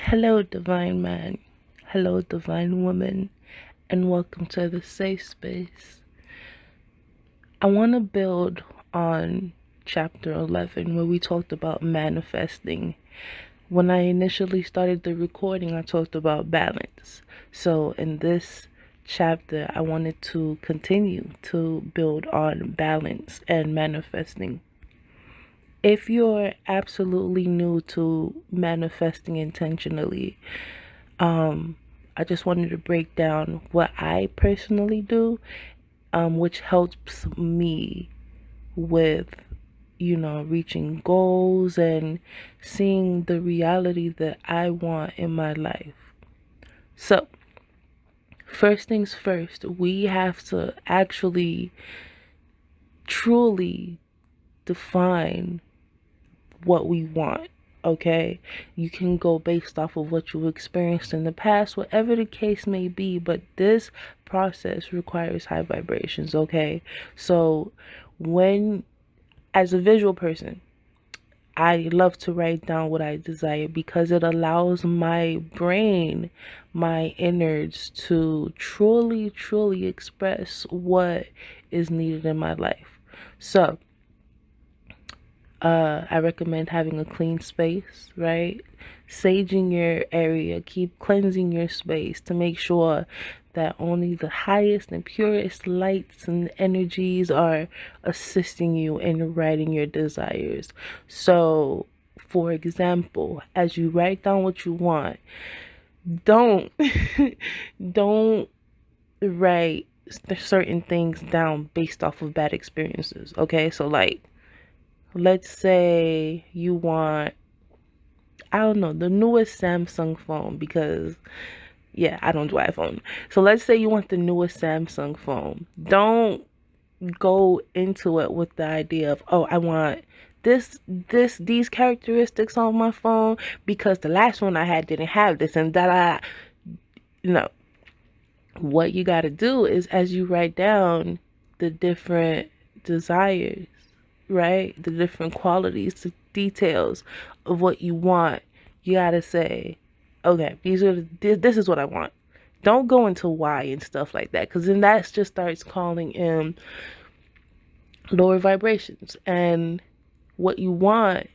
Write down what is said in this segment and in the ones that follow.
Hello, divine man. Hello, divine woman. And welcome to the safe space. I want to build on chapter 11 where we talked about manifesting. When I initially started the recording, I talked about balance. So in this chapter, I wanted to continue to build on balance and manifesting. If you're absolutely new to manifesting intentionally, I just wanted to break down what I personally do, which helps me with, reaching goals and seeing the reality that I want in my life. So, first things first, we have to actually truly define what we want. Okay, you can go based off of what you experienced in the past, whatever the case may be, but this process requires high vibrations. Okay, so when, as a visual person, I love to write down what I desire because it allows my brain, my innards to truly express what is needed in my life. So I recommend having a clean space, right? Saging your area, keep cleansing your space to make sure that only the highest and purest lights and energies are assisting you in writing your desires. So, for example, as you write down what you want, don't don't write certain things down based off of bad experiences. Okay, so like, let's say you want, I don't know, the newest Samsung phone because, yeah, I don't do iPhone. So let's say you want the newest Samsung phone. Don't go into it with the idea of, oh, I want these characteristics on my phone because the last one I had didn't have this and that. No. What you got to do is, as you write down the different desires, right? The different qualities, the details of what you want, you gotta say, okay, this is what I want. Don't go into why and stuff like that, because then that just starts calling in lower vibrations, and what you want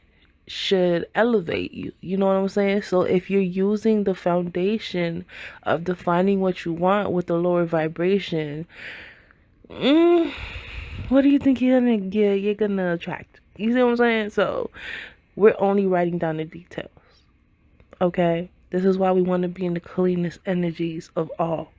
should elevate you. You know what I'm saying? So if you're using the foundation of defining what you want with a lower vibration, what do you think you're gonna attract? You see what I'm saying? So we're only writing down the details. Okay? This is why we want to be in the cleanest energies of all.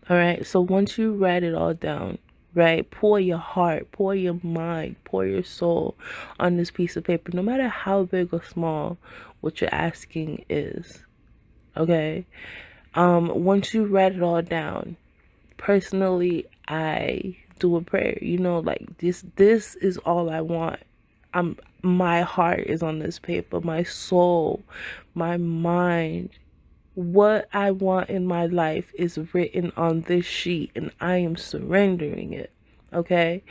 Alright, so once you write it all down, right, pour your heart, pour your mind, pour your soul on this piece of paper, no matter how big or small what you're asking is. Okay? Once you write it all down, personally, I do a prayer. Like this is all I want. My heart is on this paper, my soul, my mind. What I want in my life is written on this sheet and I am surrendering it. Okay?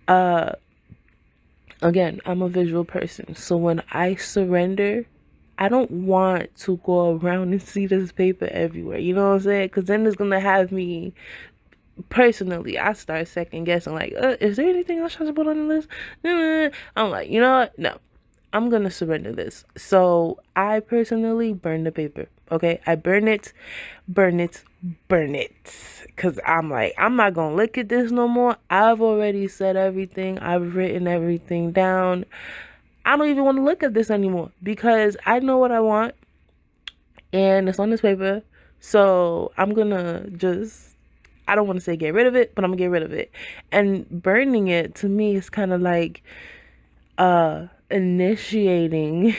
Again, I'm a visual person. So when I surrender, I don't want to go around and see this paper everywhere. You know what I'm saying? Because then it's going to have me, personally, I start second guessing, like, is there anything else I should put on the list? I'm like, you know what? No, I'm going to surrender this. So I personally burn the paper. Okay, I burn it. Because I'm like, I'm not going to look at this no more. I've already said everything. I've written everything down. I don't even want to look at this anymore because I know what I want and it's on this paper. So I'm going to just, I don't want to say get rid of it, but I'm going to get rid of it. And burning it to me is kind of like initiating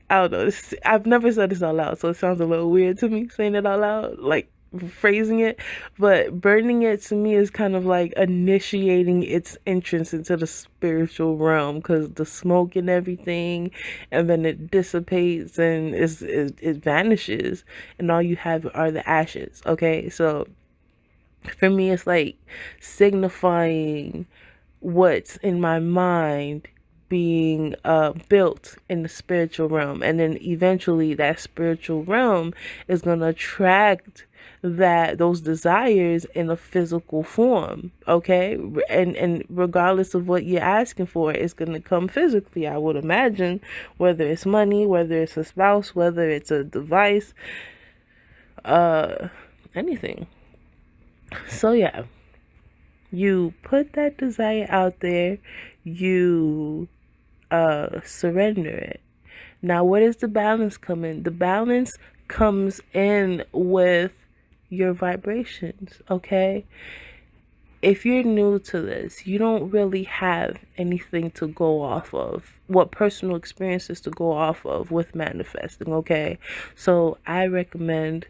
I don't know. I've never said this out loud, so it sounds a little weird to me saying it out loud, like phrasing it. But burning it to me is kind of like initiating its entrance into the spiritual realm because the smoke and everything, and then it dissipates and it vanishes, and all you have are the ashes. Okay, so for me, it's like signifying what's in my mind being built in the spiritual realm, and then eventually that spiritual realm is going to attract those desires in a physical form. Okay, and regardless of what you're asking for, it's going to come physically, I would imagine, whether it's money, whether it's a spouse, whether it's a device, anything. So yeah, you put that desire out there, you surrender it. Now, where does the balance come in? The balance comes in with your vibrations, okay? If you're new to this, you don't really have anything to go off of, what personal experiences to go off of with manifesting, okay? So I recommend,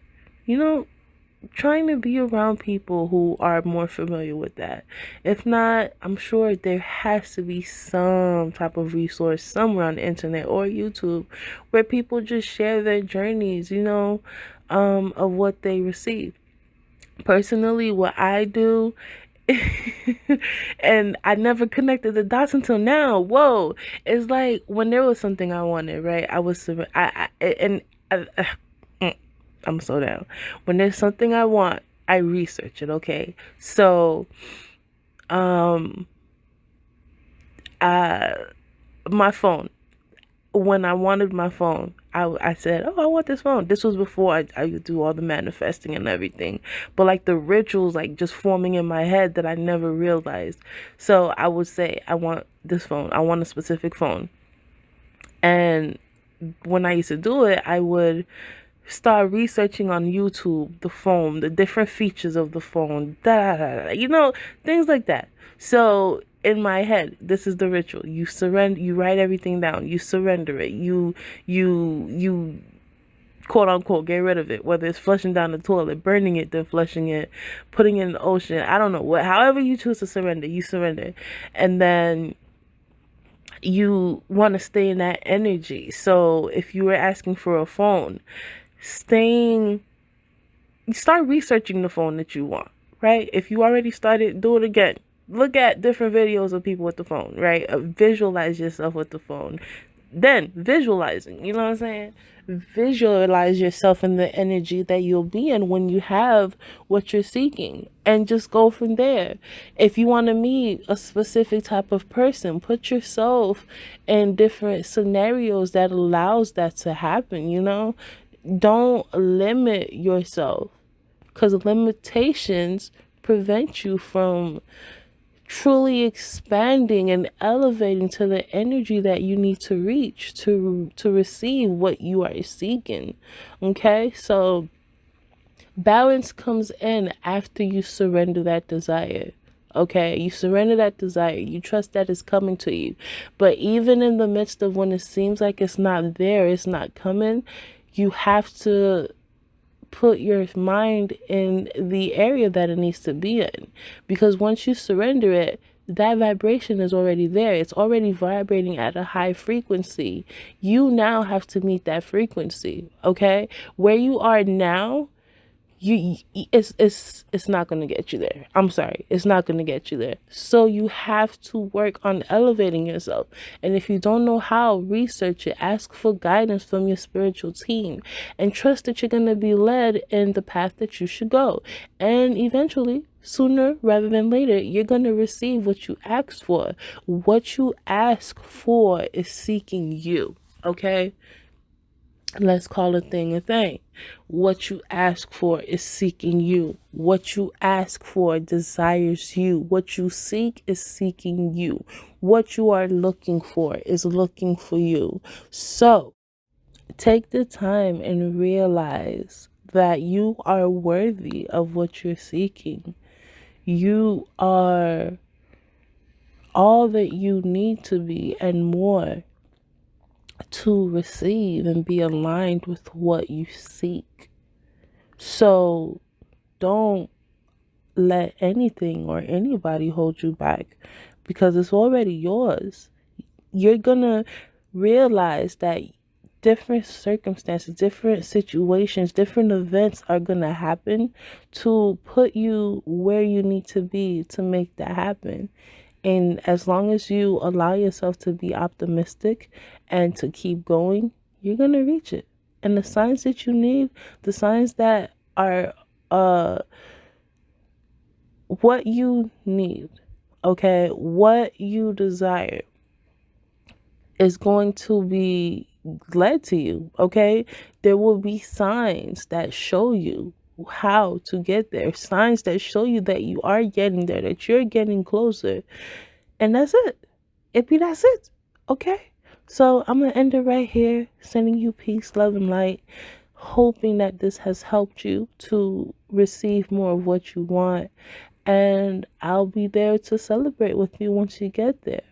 trying to be around people who are more familiar with that. If not, I'm sure there has to be some type of resource somewhere on the internet or YouTube where people just share their journeys, of what they receive. Personally, what I do, and I never connected the dots until now. Whoa, it's like when there was something I wanted, right? I'm so down. When there's something I want, I research it, okay? So, my phone. When I wanted my phone, I said, oh, I want this phone. This was before I do all the manifesting and everything. But like the rituals, like just forming in my head that I never realized. So I would say, I want this phone. I want a specific phone. And when I used to do it, I would start researching on YouTube the phone, the different features of the phone, things like that. So in my head, this is the ritual. You surrender, you write everything down, you surrender it, you quote unquote get rid of it, whether it's flushing down the toilet, burning it, then flushing it, putting it in the ocean. I don't know, however you choose to surrender, you surrender. And then you want to stay in that energy. So if you were asking for a phone, start researching the phone that you want, right? If you already started, do it again. Look at different videos of people with the phone, right? Visualize yourself with the phone. Then visualizing, you know what I'm saying? Visualize yourself in the energy that you'll be in when you have what you're seeking, and just go from there. If you want to meet a specific type of person, put yourself in different scenarios that allows that to happen. Don't limit yourself, because limitations prevent you from truly expanding and elevating to the energy that you need to reach to receive what you are seeking. Okay, so balance comes in after you surrender that desire. Okay, you surrender that desire, you trust that it's coming to you. But even in the midst of when it seems like it's not there, it's not coming, you have to put your mind in the area that it needs to be in. Because once you surrender it, that vibration is already there. It's already vibrating at a high frequency. You now have to meet that frequency, okay? Where you are now, it's not going to get you there. I'm sorry, it's not going to get you there. So you have to work on elevating yourself. And if you don't know how, research it. Ask for guidance from your spiritual team, and trust that you're going to be led in the path that you should go. And eventually, sooner rather than later, you're going to receive what you asked for. What you ask for is seeking you, okay? Let's call a thing a thing. What you ask for is seeking you. What you ask for desires you. What you seek is seeking you. What you are looking for is looking for you. So take the time and realize that you are worthy of what you're seeking. You are all that you need to be and more to receive and be aligned with what you seek. So don't let anything or anybody hold you back, because it's already yours. You're gonna realize that different circumstances, different situations, different events are gonna happen to put you where you need to be to make that happen. And as long as you allow yourself to be optimistic and to keep going, you're going to reach it. And the signs that you need, the signs that are what you need, okay, what you desire, is going to be led to you, okay? There will be signs that show you how to get there, signs that show you that you are getting there, that you're getting closer. And that's it. That's it. Okay? So I'm going to end it right here, sending you peace, love, and light, hoping that this has helped you to receive more of what you want. And I'll be there to celebrate with you once you get there.